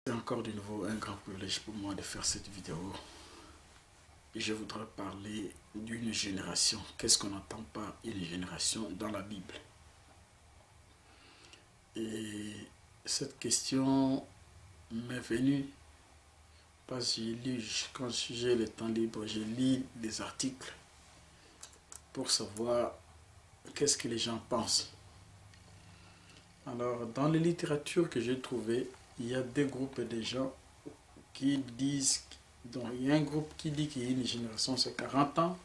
C'est encore de nouveau un grand privilège pour moi de faire cette vidéo. Et je voudrais parler d'une génération. Qu'est-ce qu'on entend par une génération dans la Bible? Et cette question m'est venue parce que quand j'ai le temps libre, je lis des articles pour savoir qu'est-ce que les gens pensent. Alors, dans les littératures que j'ai trouvées, il y a deux groupes de gens qui disent, donc il y a un groupe qui dit qu'il y a une génération, c'est 40 ans,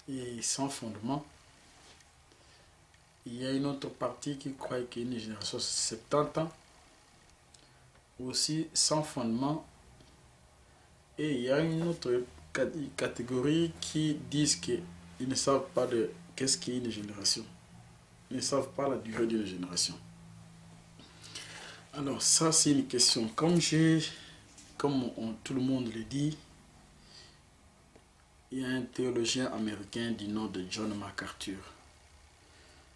et sans fondement. Il y a une autre partie qui croit qu'il y a une génération, c'est 70 ans, aussi sans fondement. Et il y a une autre catégorie qui disent qu'ils ne savent pas de qu'est-ce qu'est une génération. Ils ne savent pas la durée d'une génération. Alors ça c'est une question. Comme tout le monde le dit, il y a un théologien américain du nom de John MacArthur.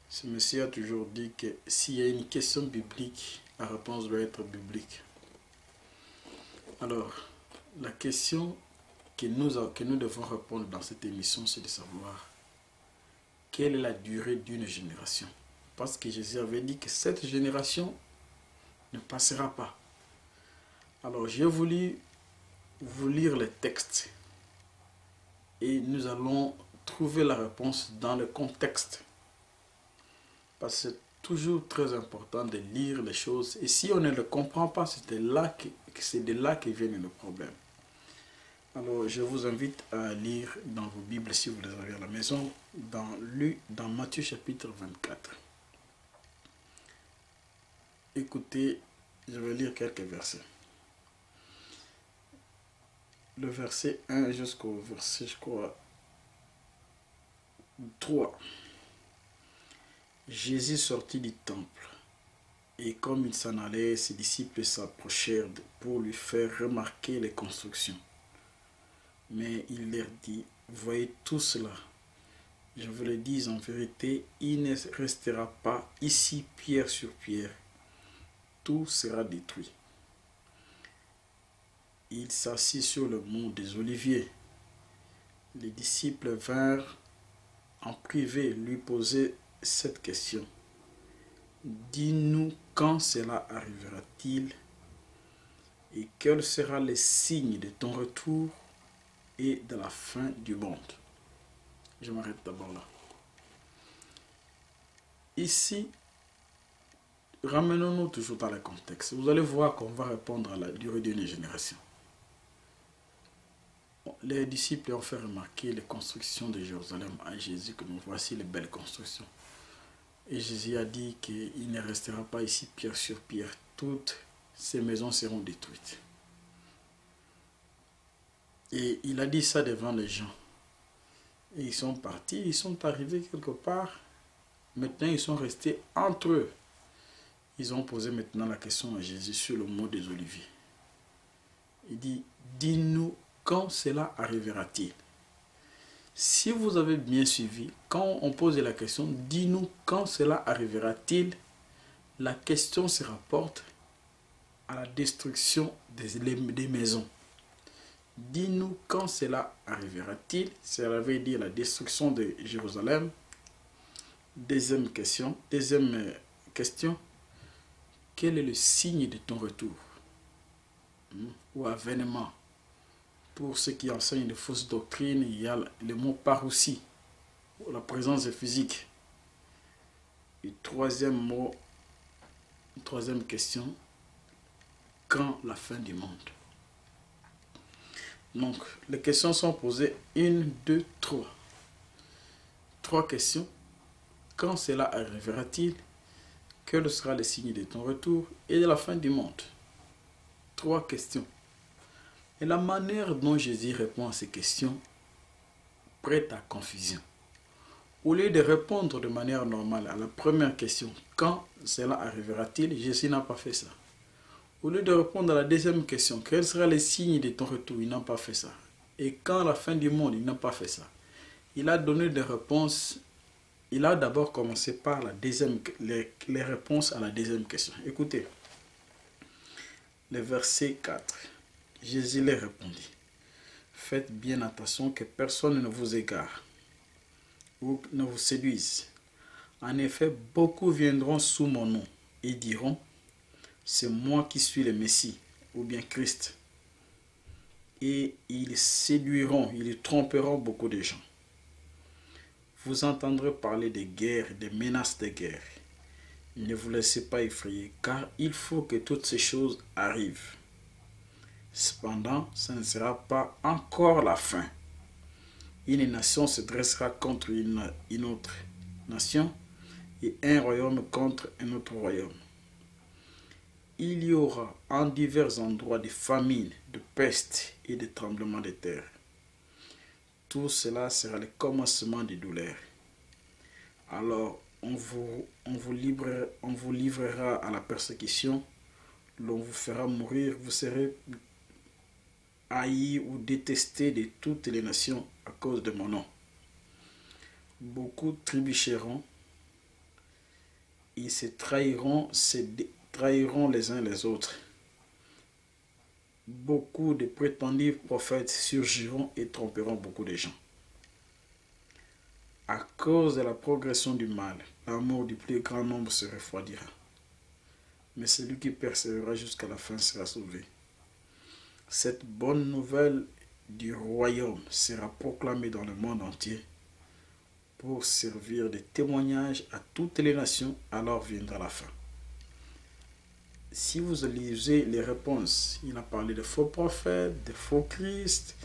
Ce monsieur a toujours dit que s'il y a une question biblique, la réponse doit être biblique. Alors, la question que nous devons répondre dans cette émission, c'est de savoir quelle est la durée d'une génération. Parce que Jésus avait dit que cette génération ne passera pas. Alors, j'ai voulu vous lire les textes et nous allons trouver la réponse dans le contexte. Parce que c'est toujours très important de lire les choses. Et si on ne le comprend pas, c'est de là que viennent les problèmes. Alors, je vous invite à lire dans vos Bibles, si vous les avez à la maison, dans Matthieu chapitre 24. Écoutez, je vais lire quelques versets. Le verset 1 jusqu'au verset, je crois, 3. Jésus sortit du temple, et comme il s'en allait, ses disciples s'approchèrent pour lui faire remarquer les constructions. Mais il leur dit, voyez tout cela, je vous le dis en vérité, il ne restera pas ici pierre sur pierre, tout sera détruit. Il s'assit sur le mont des Oliviers. Les disciples vinrent en privé lui poser cette question. Dis-nous quand cela arrivera-t-il et quel sera le signe de ton retour et de la fin du monde. Je m'arrête d'abord là. Ici, ramenons-nous toujours dans le contexte. Vous allez voir qu'on va répondre à la durée d'une génération. Les disciples ont fait remarquer les constructions de Jérusalem à Jésus, que nous voici les belles constructions. Et Jésus a dit qu'il ne restera pas ici pierre sur pierre. Toutes ces maisons seront détruites. Et il a dit ça devant les gens. Et ils sont partis, ils sont arrivés quelque part. Maintenant, ils sont restés entre eux. Ils ont posé maintenant la question à Jésus sur le mont des Oliviers. Il dit, dis-nous quand cela arrivera-t-il? Si vous avez bien suivi, quand on pose la question, dis-nous quand cela arrivera-t-il, la question se rapporte à la destruction des maisons. Dis-nous quand cela arrivera-t-il, cela veut dire la destruction de Jérusalem. Deuxième question, quel est le signe de ton retour ou avènement? Pour ceux qui enseignent de fausses doctrines, il y a le mot parousie, la présence physique. Et troisième question, quand la fin du monde? Donc, les questions sont posées, 1, 2, 3. 3 questions. Quand cela arrivera-t-il? Quel sera le signe de ton retour et de la fin du monde? 3 questions. Et la manière dont Jésus répond à ces questions prête à confusion. Au lieu de répondre de manière normale à la première question, quand cela arrivera-t-il, Jésus n'a pas fait ça. Au lieu de répondre à la deuxième question, quel sera le signe de ton retour, il n'a pas fait ça. Et quand la fin du monde, il n'a pas fait ça. Il a donné des réponses. Il a d'abord commencé par les réponses à la deuxième question. Écoutez, Le verset 4. Jésus leur répondit, faites bien attention que personne ne vous égare ou ne vous séduise. En effet, beaucoup viendront sous mon nom et diront, c'est moi qui suis le Messie ou bien Christ. Et ils séduiront, ils tromperont beaucoup de gens. Vous entendrez parler de guerres, des menaces de guerre. Ne vous laissez pas effrayer, car il faut que toutes ces choses arrivent. Cependant, ce ne sera pas encore la fin. Une nation se dressera contre une autre nation et un royaume contre un autre royaume. Il y aura en divers endroits des famines, de pestes et des tremblements de terre. Tout cela sera le commencement des douleurs. Alors on vous livrera à la persécution, l'on vous fera mourir, vous serez haïs ou détestés de toutes les nations à cause de mon nom. Beaucoup trébucheront, ils se trahiront les uns les autres. Beaucoup de prétendus prophètes surgiront et tromperont beaucoup de gens. À cause de la progression du mal, l'amour du plus grand nombre se refroidira. Mais celui qui persévérera jusqu'à la fin sera sauvé. Cette bonne nouvelle du royaume sera proclamée dans le monde entier pour servir de témoignage à toutes les nations, alors viendra la fin. Si vous lisez les réponses, il a parlé de faux prophètes, de faux Christ,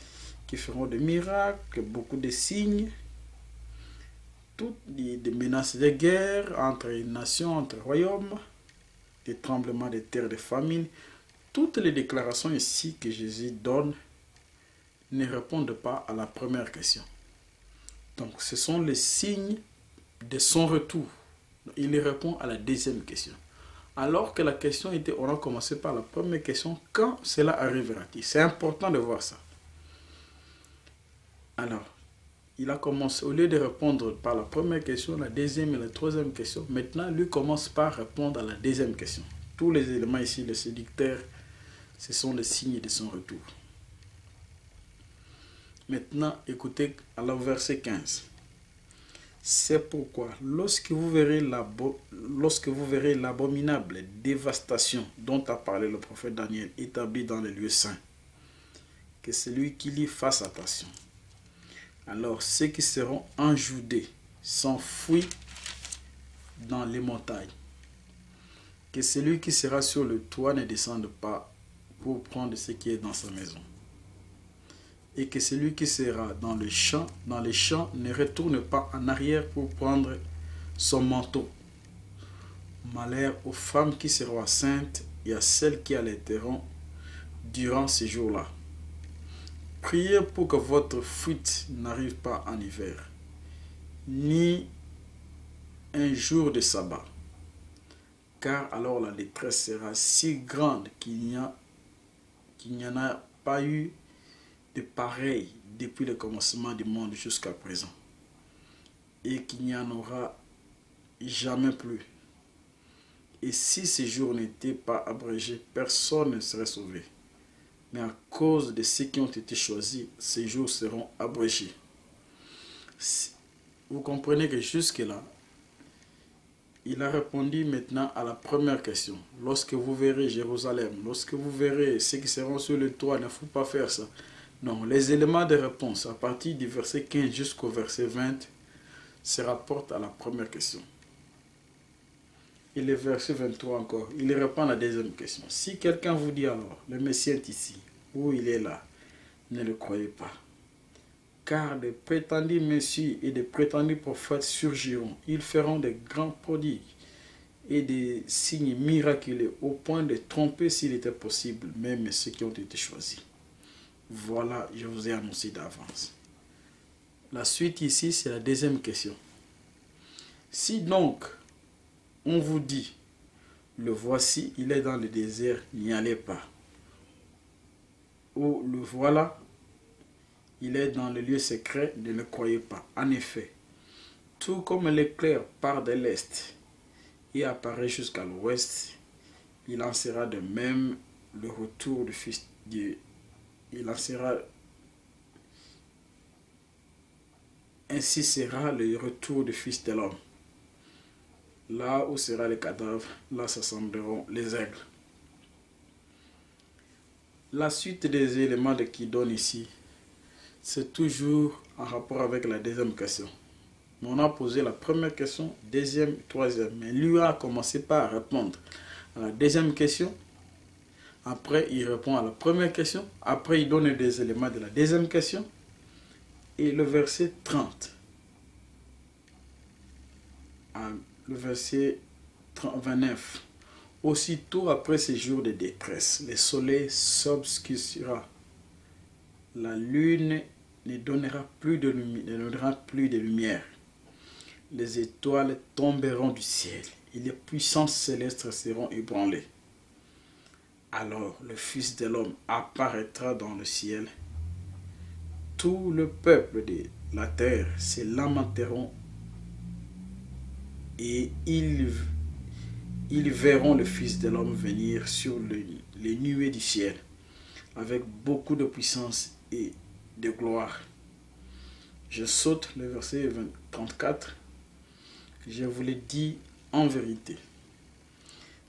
qui feront des miracles, beaucoup de signes, toutes des menaces de guerre entre les nations, entre les royaumes, des tremblements de terre, des famines. Toutes les déclarations ici que Jésus donne ne répondent pas à la première question. Donc, ce sont les signes de son retour. Il répond à la deuxième question. Alors que la question était, on a commencé par la première question, quand cela arrivera-t-il? C'est important de voir ça. Alors, il a commencé, au lieu de répondre par la première question, la deuxième et la troisième question, maintenant, lui commence par répondre à la deuxième question. Tous les éléments ici, le séducteur, ce sont les signes de son retour. Maintenant, écoutez alors verset 15. C'est pourquoi, lorsque vous verrez l'abominable dévastation dont a parlé le prophète Daniel, établi dans les lieux saints, que celui qui lit fasse attention. Alors ceux qui seront en Judée s'enfuient dans les montagnes. Que celui qui sera sur le toit ne descende pas pour prendre ce qui est dans sa maison. Et que celui qui sera dans les champs ne retourne pas en arrière pour prendre son manteau. Malheur aux femmes qui seront enceintes et à celles qui allaiteront durant ces jours-là. Priez pour que votre fuite n'arrive pas en hiver, ni un jour de sabbat, car alors la détresse sera si grande qu'il n'y en a pas eu de pareil depuis le commencement du monde jusqu'à présent, et qu'il n'y en aura jamais plus. Et si ces jours n'étaient pas abrégés, personne ne serait sauvé. Mais à cause de ceux qui ont été choisis, ces jours seront abrégés. Vous comprenez que jusque-là, il a répondu maintenant à la première question. Lorsque vous verrez Jérusalem, lorsque vous verrez ceux qui seront sur le toit, il ne faut pas faire ça. Non, les éléments de réponse à partir du verset 15 jusqu'au verset 20 se rapportent à la première question. Et le verset 23 encore, il répond à la deuxième question. Si quelqu'un vous dit alors, le Messie est ici, ou il est là, ne le croyez pas. Car de prétendus messieurs et de prétendus prophètes surgiront. Ils feront de grands prodiges et des signes miraculeux au point de tromper s'il était possible, même ceux qui ont été choisis. Voilà, je vous ai annoncé d'avance. La suite ici, c'est la deuxième question. Si donc, on vous dit, le voici, il est dans le désert, n'y allez pas. Ou le voilà, il est dans le lieu secret, ne le croyez pas. En effet, tout comme l'éclair part de l'est et apparaît jusqu'à l'ouest, il en sera de même le retour du Fils de Dieu. Il en sera, ainsi sera le retour du Fils de l'homme. Là où sera les cadavres, là s'assembleront les aigles. La suite des éléments qu'il donne ici, c'est toujours en rapport avec la deuxième question. On a posé la première question, deuxième, troisième. Mais lui a commencé par répondre à la deuxième question. Après, il répond à la première question. Après, il donne des éléments de la deuxième question. Et le verset 30. Le verset 29. Aussitôt après ces jours de détresse, le soleil s'obscurcira. La lune ne donnera plus de lumière. Les étoiles tomberont du ciel et les puissances célestes seront ébranlées. Alors le Fils de l'homme apparaîtra dans le ciel. Tout le peuple de la terre se lamenteront et ils verront le Fils de l'homme venir sur les nuées du ciel avec beaucoup de puissance et de gloire. Je saute le verset 34. Je vous l'ai dit en vérité,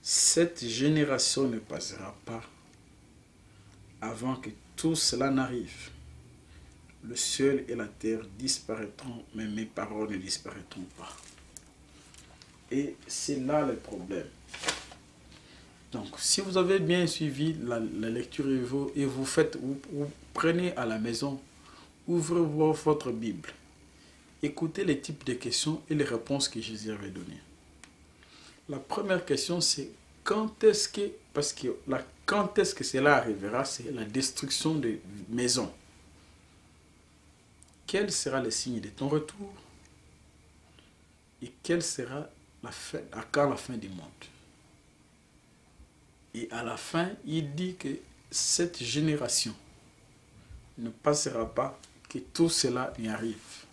cette génération ne passera pas avant que tout cela n'arrive. Le ciel et la terre disparaîtront, mais mes paroles ne disparaîtront pas. Et c'est là le problème. Donc, si vous avez bien suivi la lecture et vous prenez à la maison, ouvrez votre Bible. Écoutez les types de questions et les réponses que Jésus avait données. La première question, c'est quand est-ce que cela arrivera? C'est la destruction des maisons. Quel sera le signe de ton retour? Et quelle sera la fin du monde? Et à la fin, il dit que cette génération ne passera pas, que tout cela y arrive.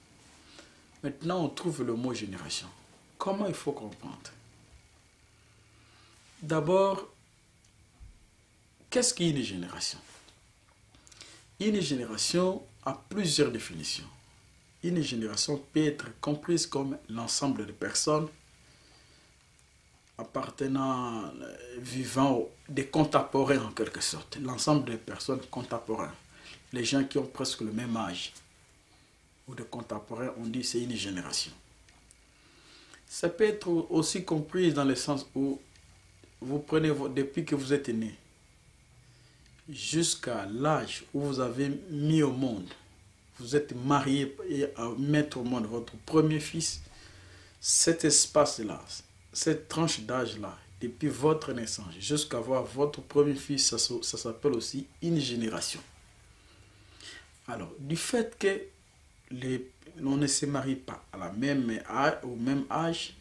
Maintenant, on trouve le mot génération. Comment il faut comprendre? D'abord, qu'est-ce qu'une génération? Une génération a plusieurs définitions. Une génération peut être comprise comme l'ensemble de personnes appartenant, vivant, des contemporains en quelque sorte. L'ensemble des personnes contemporaines. Les gens qui ont presque le même âge. Ou de contemporains, on dit c'est une génération. Ça peut être aussi compris dans le sens où vous prenez, depuis que vous êtes né, jusqu'à l'âge où vous avez mis au monde, vous êtes marié et à mettre au monde votre premier fils, cet espace-là, cette tranche d'âge-là, depuis votre naissance jusqu'à avoir votre premier fils, ça s'appelle aussi une génération. Alors, du fait que l'on ne se marie pas au même âge,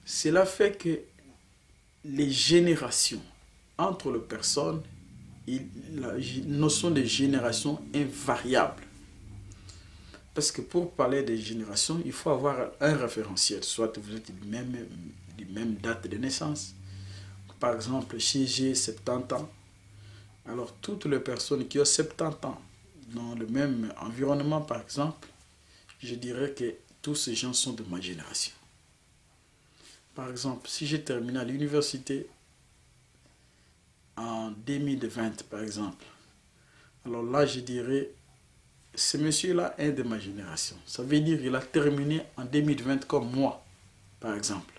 cela fait que les générations entre les personnes, la notion de génération est variable. Parce que pour parler de génération, il faut avoir un référentiel. Soit vous êtes du même date de naissance. Par exemple, si j'ai 70 ans, alors toutes les personnes qui ont 70 ans dans le même environnement, par exemple, je dirais que tous ces gens sont de ma génération. Par exemple, si j'ai terminé à l'université en 2020, par exemple, alors là, je dirais, ce monsieur-là est de ma génération. Ça veut dire qu'il a terminé en 2020 comme moi, par exemple.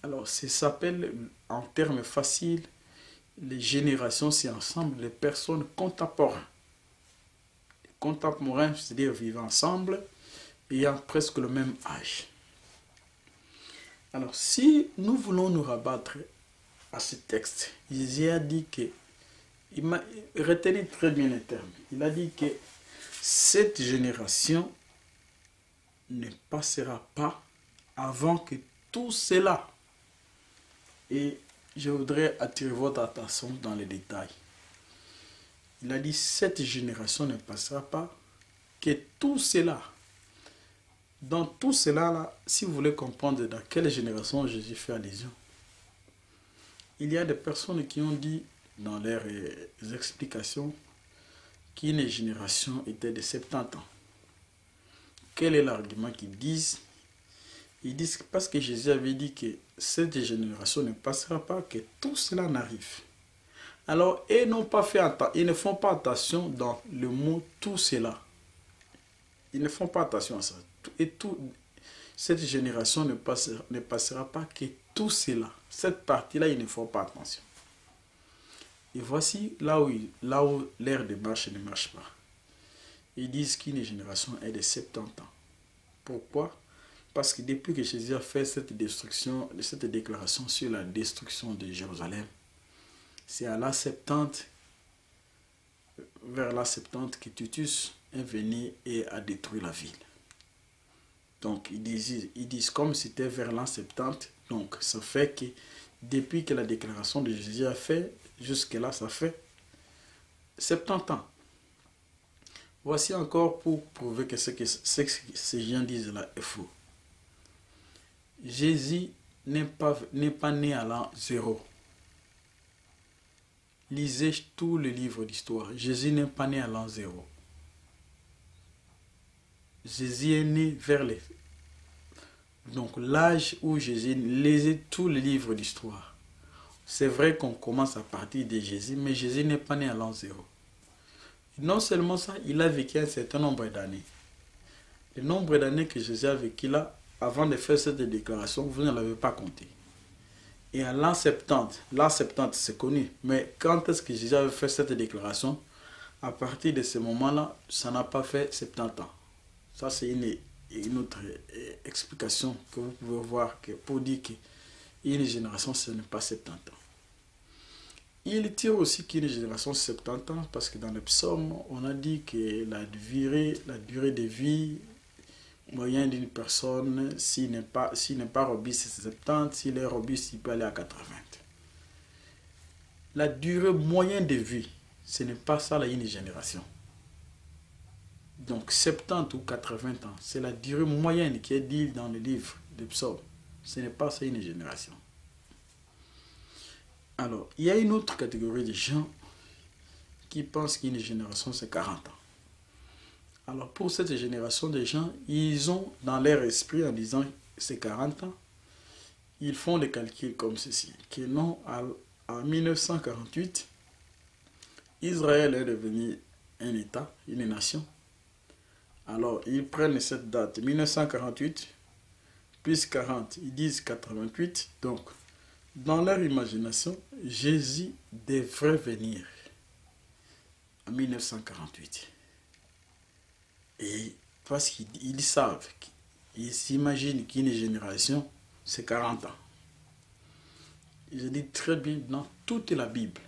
Alors, ça s'appelle, en termes faciles, les générations, c'est ensemble les personnes contemporaines. Contemporains, c'est-à-dire vivant ensemble, ayant presque le même âge. Alors, si nous voulons nous rabattre à ce texte, Jésus a dit que, retenez très bien les termes, il a dit que cette génération ne passera pas avant que tout cela. Et je voudrais attirer votre attention dans les détails. Il a dit, cette génération ne passera pas, que tout cela. Dans tout cela, là, si vous voulez comprendre dans quelle génération Jésus fait allusion, il y a des personnes qui ont dit dans leurs explications qu'une génération était de 70 ans. Quel est l'argument qu'ils disent? Ils disent que parce que Jésus avait dit que cette génération ne passera pas, que tout cela n'arrive. Alors, ils ne font pas attention dans le mot tout cela. Ils ne font pas attention à ça. Cette génération ne passera pas que tout cela. Cette partie-là, ils ne font pas attention. Et voici là où l'air de marche ne marche pas. Ils disent qu'une génération est de 70 ans. Pourquoi? Parce que depuis que Jésus a fait cette déclaration sur la destruction de Jérusalem, c'est à la 70, vers la 70 que Titus est venu et a détruit la ville. Donc ils disent comme c'était vers l'an 70, donc ça fait que depuis que la déclaration de Jésus a fait, jusque là ça fait 70 ans. Voici encore pour prouver que ce que ces gens disent là est faux. Jésus n'est pas né à l'an 0. Lisez tous les livres d'histoire. Jésus n'est pas né à l'an 0. Jésus est né vers les... Donc l'âge où Jésus... Lisez tous les livres d'histoire. C'est vrai qu'on commence à partir de Jésus, mais Jésus n'est pas né à l'an 0. Non seulement ça, il a vécu un certain nombre d'années. Le nombre d'années que Jésus a vécu là, avant de faire cette déclaration, vous ne l'avez pas compté. Et à l'an 70 c'est connu, mais quand est-ce que Jésus avait fait cette déclaration? À partir de ce moment-là, ça n'a pas fait 70 ans. Ça, c'est une autre explication que vous pouvez voir pour dire qu'une génération, ce n'est pas 70 ans. Il tire aussi qu'une génération 70 ans, parce que dans les psaumes, on a dit que la durée de vie moyenne d'une personne, s'il n'est pas robuste, c'est 70, s'il est robuste, il peut aller à 80. La durée moyenne de vie, ce n'est pas ça une génération. Donc 70 ou 80 ans, c'est la durée moyenne qui est dite dans le livre des psaumes. Ce n'est pas ça une génération. Alors, il y a une autre catégorie de gens qui pensent qu'une génération, c'est 40 ans. Alors, pour cette génération de gens, ils ont dans leur esprit, en disant c'est 40 ans, ils font des calculs comme ceci. Que non, en 1948, Israël est devenu un État, une nation. Alors, ils prennent cette date, 1948, plus 40, ils disent 88. Donc, dans leur imagination, Jésus devrait venir en 1948. Et parce qu'ils savent, ils s'imaginent qu'une génération, c'est 40 ans. Je dis très bien, dans toute la Bible,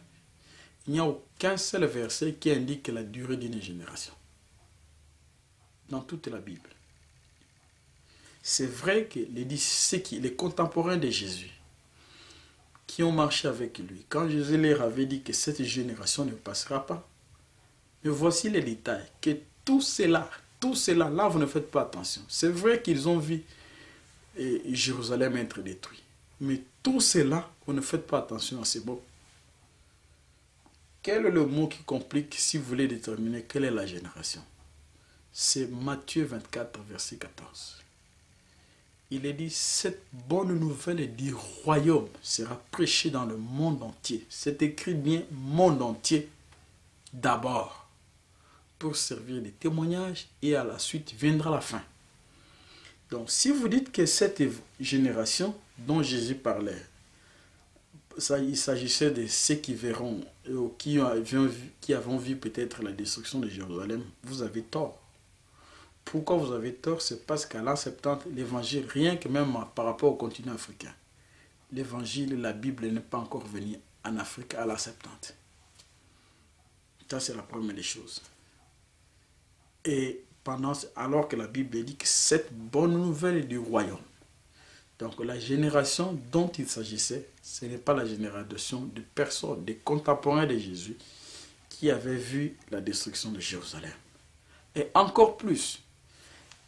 il n'y a aucun seul verset qui indique la durée d'une génération. Dans toute la Bible. C'est vrai que les contemporains de Jésus, qui ont marché avec lui, quand Jésus leur avait dit que cette génération ne passera pas, mais voici les détails, que tout cela, là vous ne faites pas attention. C'est vrai qu'ils ont vu Jérusalem être détruit, mais tout cela, vous ne faites pas attention à ces mots. Quel est le mot qui complique si vous voulez déterminer quelle est la génération? C'est Matthieu 24, verset 14. Il est dit, cette bonne nouvelle du royaume sera prêchée dans le monde entier. C'est écrit bien monde entier d'abord, pour servir de témoignage, et à la suite viendra la fin. Donc si vous dites que cette génération dont Jésus parlait, il s'agissait de ceux qui verront, qui avons vu peut-être la destruction de Jérusalem, vous avez tort. Pourquoi vous avez tort? C'est parce qu'à l'an 70, l'évangile, rien que même par rapport au continent africain, l'évangile, la Bible n'est pas encore venue en Afrique à l'an 70. Ça, c'est la première des choses. Et alors que la Bible dit que cette bonne nouvelle du royaume, donc la génération dont il s'agissait, ce n'est pas la génération de personnes, des contemporains de Jésus, qui avaient vu la destruction de Jérusalem. Et encore plus,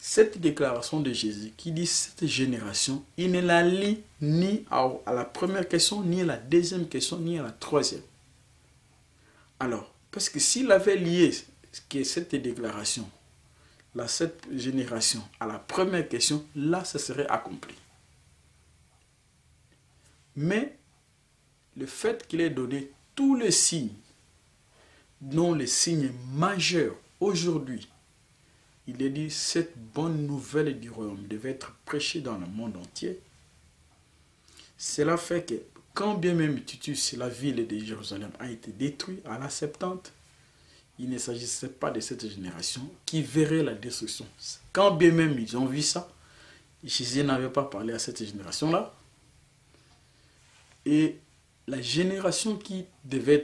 cette déclaration de Jésus qui dit cette génération, il ne la lie ni à la première question, ni à la deuxième question, ni à la troisième. Alors, parce que s'il avait lié cette déclaration, cette génération, à la première question, là, ça serait accompli. Mais, le fait qu'il ait donné tous les signes, dont les signes majeurs aujourd'hui, il est dit, cette bonne nouvelle du royaume devait être prêchée dans le monde entier. Cela fait que, quand bien même Titus, la ville de Jérusalem, a été détruite à la Septante, il ne s'agissait pas de cette génération qui verrait la destruction. Quand bien même ils ont vu ça, Jésus n'avait pas parlé à cette génération-là. Et la génération qui devait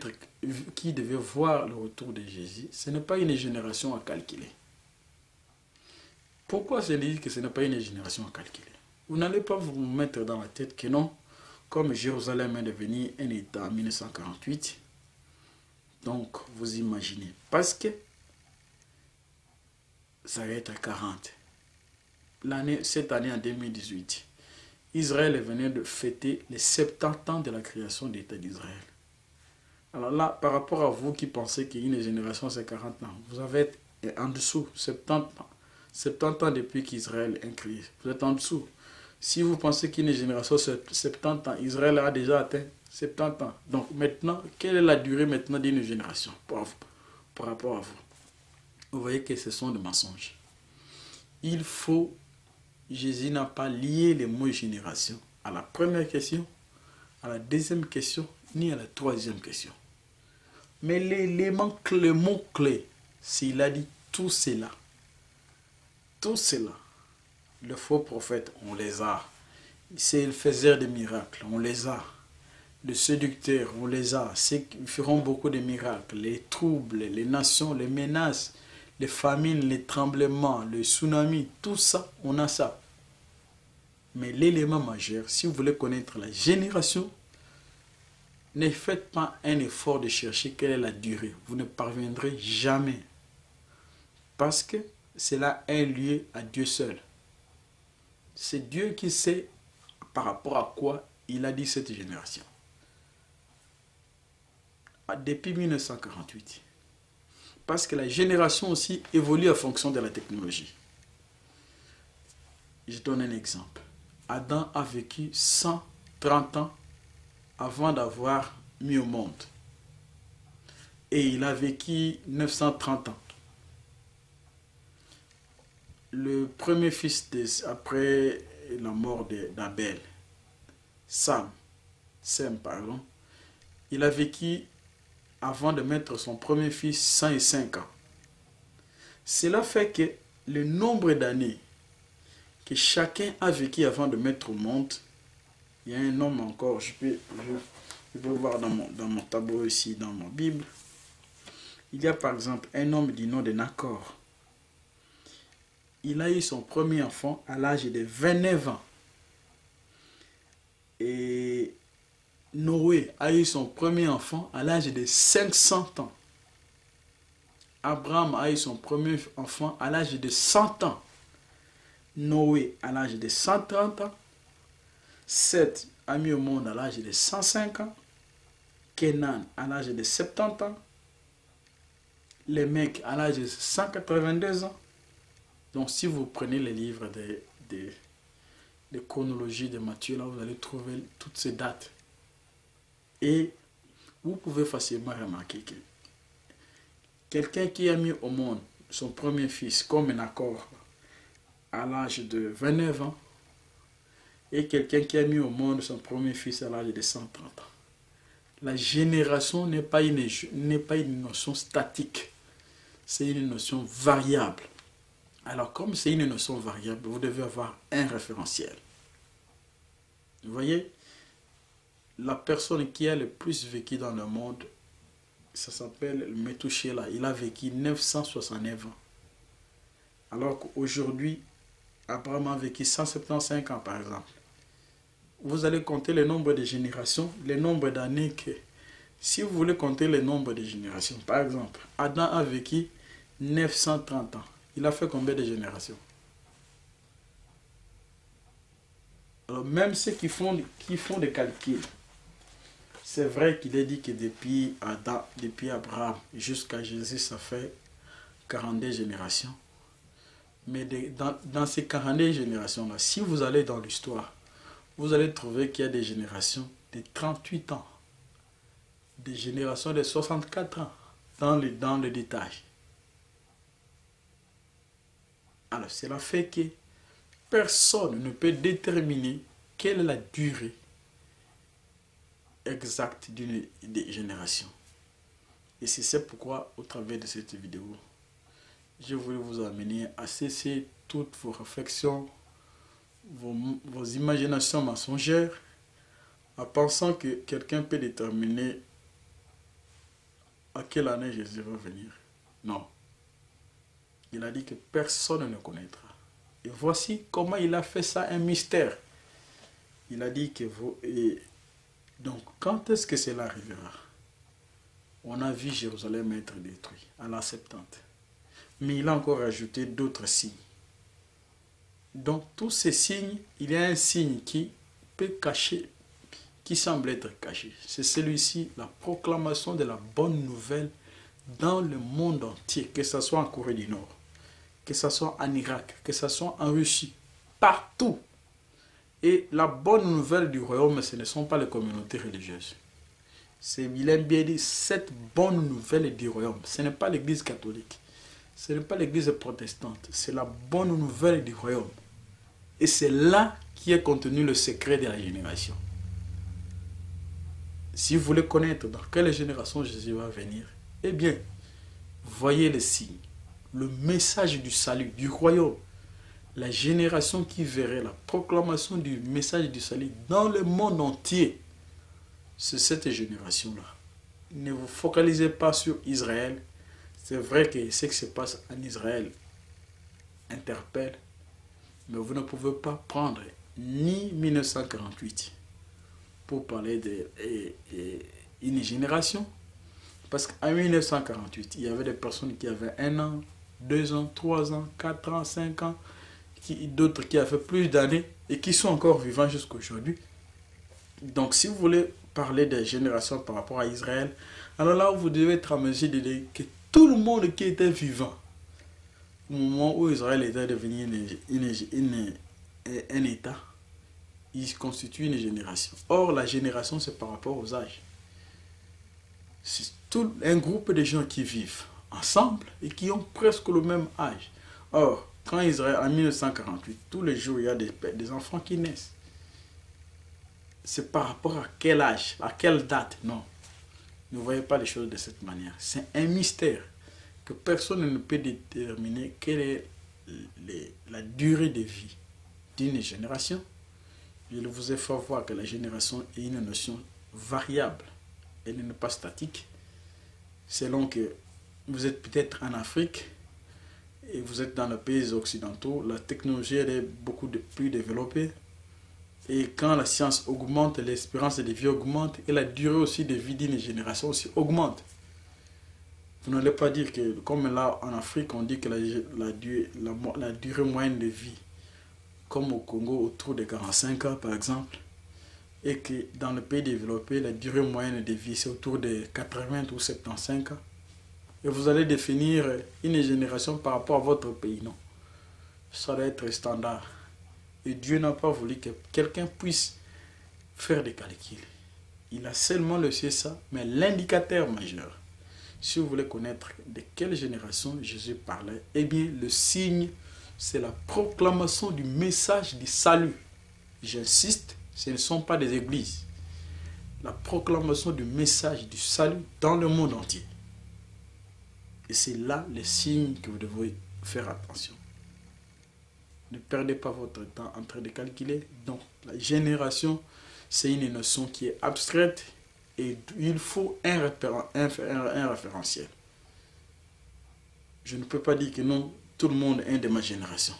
voir le retour de Jésus, ce n'est pas une génération à calculer. Pourquoi je dis que ce n'est pas une génération à calculer? Vous n'allez pas vous mettre dans la tête que non, comme Jérusalem est devenu un État en 1948, donc vous imaginez, parce que ça va être à 40. Cette année en 2018, Israël venait de fêter les 70 ans de la création de l'État d'Israël. Alors là, par rapport à vous qui pensez qu'une génération c'est 40 ans, vous avez en dessous 70 ans. 70 ans depuis qu'Israël est créé. Vous êtes en dessous. Si vous pensez qu'une génération c'est 70 ans, Israël a déjà atteint 70 ans. Donc maintenant, quelle est la durée maintenant d'une génération par rapport à vous? Vous voyez que ce sont des mensonges. Jésus n'a pas lié les mots génération à la première question, à la deuxième question, ni à la troisième question. Mais l'élément clé, le mot clé, s'il a dit tout cela, le faux prophète, on les a. S'ils faisaient des miracles, on les a. Les séducteurs, on les a. Ceux qui feront beaucoup de miracles, les troubles, les nations, les menaces, les famines, les tremblements, les tsunamis, tout ça, on a ça. Mais l'élément majeur, si vous voulez connaître la génération, ne faites pas un effort de chercher quelle est la durée. Vous ne parviendrez jamais. Parce que cela est lié à Dieu seul. C'est Dieu qui sait par rapport à quoi il a dit cette génération. Depuis 1948. Parce que la génération aussi évolue en fonction de la technologie. Je donne un exemple. Adam a vécu 130 ans avant d'avoir mis au monde. Et il a vécu 930 ans. Le premier fils après la mort d'Abel, Sem, pardon, il a vécu avant de mettre son premier fils 105 ans. Cela fait que le nombre d'années que chacun a vécu avant de mettre au monde, il y a un homme encore, je peux voir dans mon tableau ici, dans ma Bible. Il y a par exemple un homme du nom de Nacor. Il a eu son premier enfant à l'âge de 29 ans. Et Noé a eu son premier enfant à l'âge de 500 ans. Abraham a eu son premier enfant à l'âge de 100 ans. Noé à l'âge de 130 ans. Seth a mis au monde à l'âge de 105 ans. Kenan à l'âge de 70 ans. Les mecs à l'âge de 182 ans. Donc si vous prenez les livres de chronologie de Matthieu, là vous allez trouver toutes ces dates. Et vous pouvez facilement remarquer que quelqu'un qui a mis au monde son premier fils comme un accord à l'âge de 29 ans et quelqu'un qui a mis au monde son premier fils à l'âge de 130 ans. La génération n'est pas une notion statique, c'est une notion variable. Alors comme c'est une notion variable, vous devez avoir un référentiel. Vous voyez, la personne qui a le plus vécu dans le monde, ça s'appelle Methuselah. Il a vécu 969 ans. Alors qu'aujourd'hui, Abraham a vécu 175 ans par exemple. Vous allez compter le nombre de générations, le nombre d'années que... Si vous voulez compter le nombre de générations, par exemple, Adam a vécu 930 ans. Il a fait combien de générations? Alors même ceux qui font des calculs, c'est vrai qu'il est dit que depuis Adam, depuis Abraham jusqu'à Jésus, ça fait 42 générations. Mais dans ces 42 générations-là, si vous allez dans l'histoire, vous allez trouver qu'il y a des générations de 38 ans, des générations de 64 ans dans le détail. Alors, cela fait que personne ne peut déterminer quelle est la durée exacte d'une génération. Et c'est pourquoi, au travers de cette vidéo, je voulais vous amener à cesser toutes vos réflexions, vos imaginations mensongères, en pensant que quelqu'un peut déterminer à quelle année Jésus va venir. Non. Il a dit que personne ne connaîtra. Et voici comment il a fait ça un mystère. Il a dit que vous... Donc, quand est-ce que cela arrivera? On a vu Jérusalem être détruit à la Septante. Mais il a encore ajouté d'autres signes. Donc, tous ces signes, il y a un signe qui peut cacher, qui semble être caché. C'est celui-ci, la proclamation de la bonne nouvelle dans le monde entier, que ce soit en Corée du Nord, que ce soit en Irak, que ce soit en Russie, partout. Et la bonne nouvelle du royaume, ce ne sont pas les communautés religieuses. C'est Willem bien dit, cette bonne nouvelle du royaume, ce n'est pas l'église catholique, ce n'est pas l'église protestante, c'est la bonne nouvelle du royaume. Et c'est là qui est contenu le secret de la génération. Si vous voulez connaître dans quelle génération Jésus va venir, eh bien, voyez les signes, le message du salut, du royaume, la génération qui verrait la proclamation du message du salut dans le monde entier. C'est cette génération-là. Ne vous focalisez pas sur Israël. C'est vrai que ce qui se passe en Israël interpelle, mais vous ne pouvez pas prendre ni 1948 pour parler d'une génération. Parce qu'en 1948, il y avait des personnes qui avaient 1 an, 2 ans, 3 ans, 4 ans, 5 ans, d'autres qui avaient plus d'années et qui sont encore vivants jusqu'à aujourd'hui. Donc si vous voulez parler des générations par rapport à Israël, alors là vous devez être en mesure de dire que tout le monde qui était vivant au moment où Israël était devenu un État, il constitue une génération. Or la génération c'est par rapport aux âges. C'est tout un groupe de gens qui vivent ensemble et qui ont presque le même âge. Or, quand Israël, en 1948, tous les jours, il y a des enfants qui naissent. C'est par rapport à quel âge, à quelle date? Non. Ne voyez pas les choses de cette manière. C'est un mystère que personne ne peut déterminer quelle est la durée de vie d'une génération. Je vous ai fait voir que la génération est une notion variable. Elle n'est pas statique. Selon que vous êtes peut-être en Afrique et vous êtes dans les pays occidentaux, la technologie elle est beaucoup plus développée. Et quand la science augmente, l'espérance de vie augmente et la durée aussi de vie d'une génération aussi augmente. Vous n'allez pas dire que, comme là en Afrique, on dit que la durée moyenne de vie, comme au Congo, autour de 45 ans par exemple, et que dans le pays développé, la durée moyenne de vie, c'est autour de 80 ou 75 ans. Et vous allez définir une génération par rapport à votre pays. Non. Ça doit être standard. Et Dieu n'a pas voulu que quelqu'un puisse faire des calculs. Il a seulement laissé ça, mais l'indicateur majeur, si vous voulez connaître de quelle génération Jésus parlait, eh bien, le signe, c'est la proclamation du message du salut. J'insiste, ce ne sont pas des églises. La proclamation du message du salut dans le monde entier. Et c'est là les signes que vous devez faire attention. Ne perdez pas votre temps en train de calculer. Donc, la génération, c'est une notion qui est abstraite et il faut un référentiel. Je ne peux pas dire que non, tout le monde est de ma génération.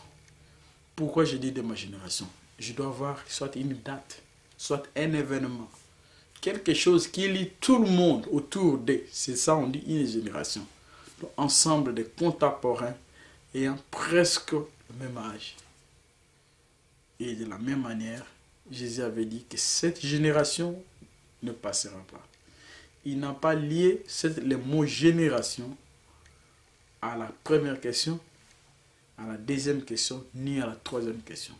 Pourquoi je dis de ma génération? Je dois avoir soit une date, soit un événement. Quelque chose qui lie tout le monde autour d'eux. C'est ça, on dit une génération. Ensemble de contemporains ayant presque le même âge. Et de la même manière, Jésus avait dit que cette génération ne passera pas. Il n'a pas lié le mot génération à la première question, à la deuxième question, ni à la troisième question.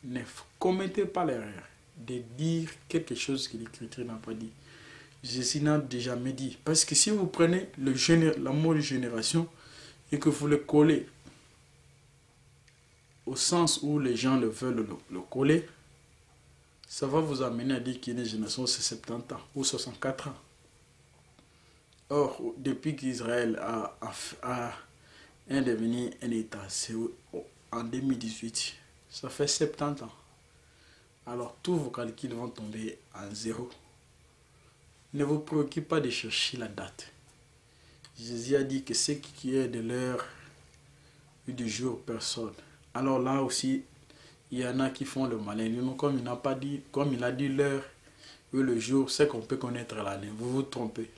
Ne commettez pas l'erreur de dire quelque chose que l'Écriture n'a pas dit. Jésus n'a jamais dit. Parce que si vous prenez le mot génération et que vous le collez au sens où les gens le veulent le coller, ça va vous amener à dire qu'une génération c'est 70 ans ou 64 ans. Or, depuis qu'Israël a devenu un État, c'est en 2018, ça fait 70 ans. Alors, tous vos calculs vont tomber en zéro. Ne vous préoccupez pas de chercher la date. Jésus a dit que ce qui est de l'heure et du jour, personne. Alors là aussi, il y en a qui font le malin. Comme il n'a pas dit, comme il a dit l'heure et le jour, c'est qu'on peut connaître l'année. Vous vous trompez.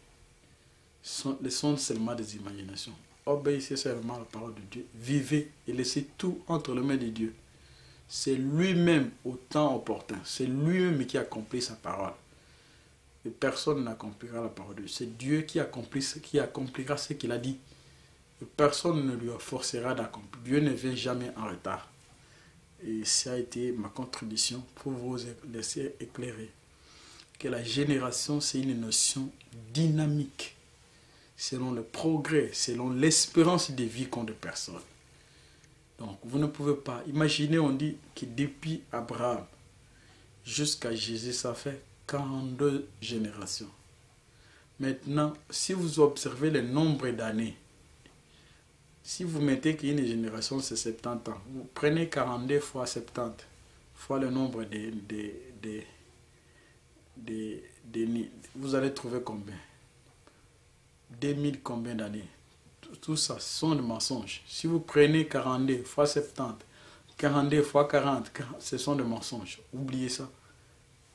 Ce sont seulement des imaginations. Obéissez seulement à la parole de Dieu. Vivez et laissez tout entre les mains de Dieu. C'est lui-même au temps opportun. C'est lui-même qui accomplit sa parole. Et personne n'accomplira la parole de Dieu. C'est Dieu qui accomplira ce qu'il a dit. Et personne ne lui forcera d'accomplir. Dieu ne vient jamais en retard. Et ça a été ma contribution pour vous laisser éclairer que la génération, c'est une notion dynamique, selon le progrès, selon l'espérance de vie qu'ont des personnes. Donc, vous ne pouvez pas. Imaginez, on dit que depuis Abraham jusqu'à Jésus, ça fait 42 générations. Maintenant, si vous observez le nombre d'années, si vous mettez qu'une génération, c'est 70 ans, vous prenez 42 fois 70, fois le nombre vous allez trouver combien? 2000 combien d'années? Tout ça sont des mensonges. Si vous prenez 42 fois 70, 42 fois 40, ce sont des mensonges. Oubliez ça.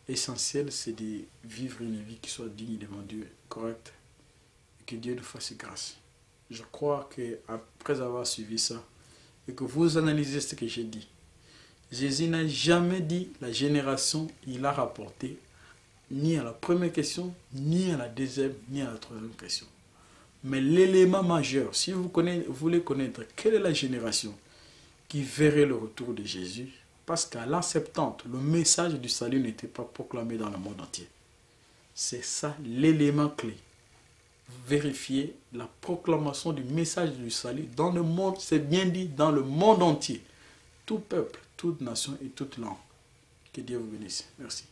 L'essentiel, c'est de vivre une vie qui soit digne devant Dieu, correcte, et que Dieu nous fasse grâce. Je crois qu'après avoir suivi ça, et que vous analysez ce que j'ai dit, Jésus n'a jamais dit la génération, il a rapporté ni à la première question, ni à la deuxième, ni à la troisième question. Mais l'élément majeur, si vous voulez connaître quelle est la génération qui verrait le retour de Jésus, parce qu'à l'an 70, le message du salut n'était pas proclamé dans le monde entier. C'est ça l'élément clé. Vérifier la proclamation du message du salut dans le monde, c'est bien dit, dans le monde entier. Tout peuple, toute nation et toute langue. Que Dieu vous bénisse. Merci.